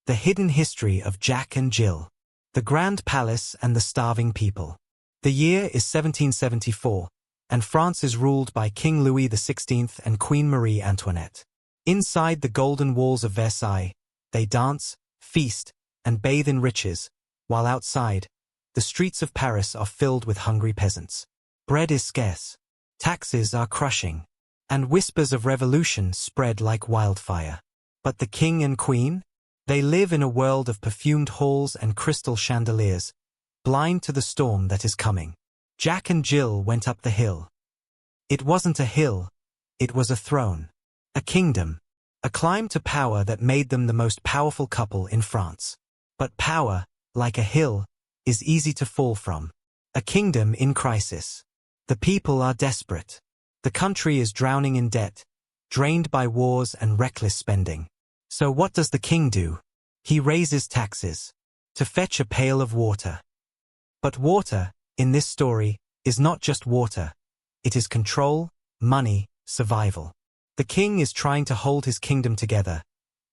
The hidden history of Jack and Jill. The Grand Palace and the Starving People. The year is 1774, and France is ruled by King Louis XVI and Queen Marie Antoinette. Inside the golden walls of Versailles, they dance, feast, and bathe in riches, while outside, the streets of Paris are filled with hungry peasants. Bread is scarce, taxes are crushing, and whispers of revolution spread like wildfire. But the king and queen? They live in a world of perfumed halls and crystal chandeliers, blind to the storm that is coming. Jack and Jill went up the hill. It wasn't a hill, it was a throne. A kingdom. A climb to power that made them the most powerful couple in France. But power, like a hill, is easy to fall from. A kingdom in crisis. The people are desperate. The country is drowning in debt, drained by wars and reckless spending. So what does the king do? He raises taxes to fetch a pail of water. But water, in this story, is not just water. It is control, money, survival. The king is trying to hold his kingdom together,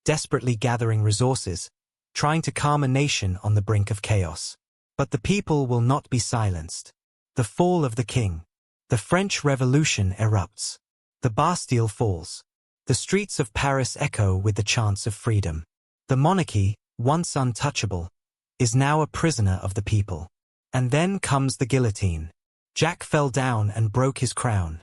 desperately gathering resources, trying to calm a nation on the brink of chaos. But the people will not be silenced. The fall of the king. The French Revolution erupts. The Bastille falls. The streets of Paris echo with the chants of freedom. The monarchy, once untouchable, is now a prisoner of the people. And then comes the guillotine. Jack fell down and broke his crown.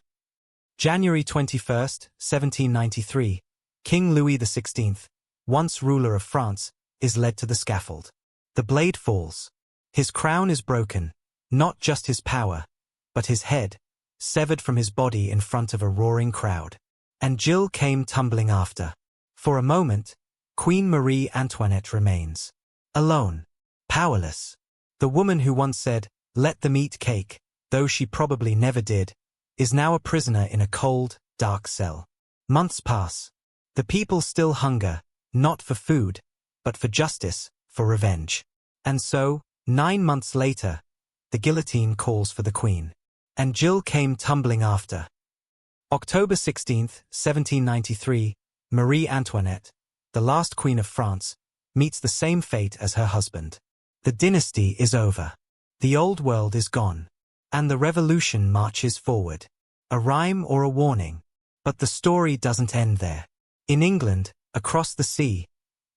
January 21st, 1793, King Louis XVI, once ruler of France, is led to the scaffold. The blade falls. His crown is broken, not just his power, but his head, severed from his body in front of a roaring crowd. And Jill came tumbling after. For a moment, Queen Marie Antoinette remains. Alone. Powerless. The woman who once said, "Let them eat cake," though she probably never did, is now a prisoner in a cold, dark cell. Months pass. The people still hunger, not for food, but for justice, for revenge. And so, 9 months later, the guillotine calls for the queen. And Jill came tumbling after. October 16th, 1793, Marie Antoinette, the last queen of France, meets the same fate as her husband. The dynasty is over. The old world is gone. And the revolution marches forward. A rhyme or a warning. But the story doesn't end there. In England, across the sea,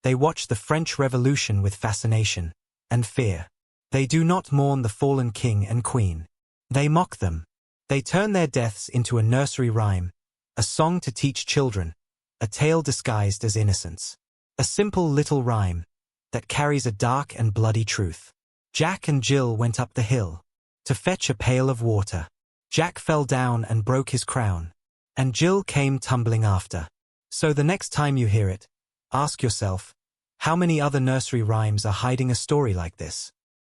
they watch the French Revolution with fascination and fear. They do not mourn the fallen king and queen. They mock them. They turn their deaths into a nursery rhyme, a song to teach children, a tale disguised as innocence. A simple little rhyme that carries a dark and bloody truth. Jack and Jill went up the hill to fetch a pail of water. Jack fell down and broke his crown, and Jill came tumbling after. So the next time you hear it, ask yourself, how many other nursery rhymes are hiding a story like this?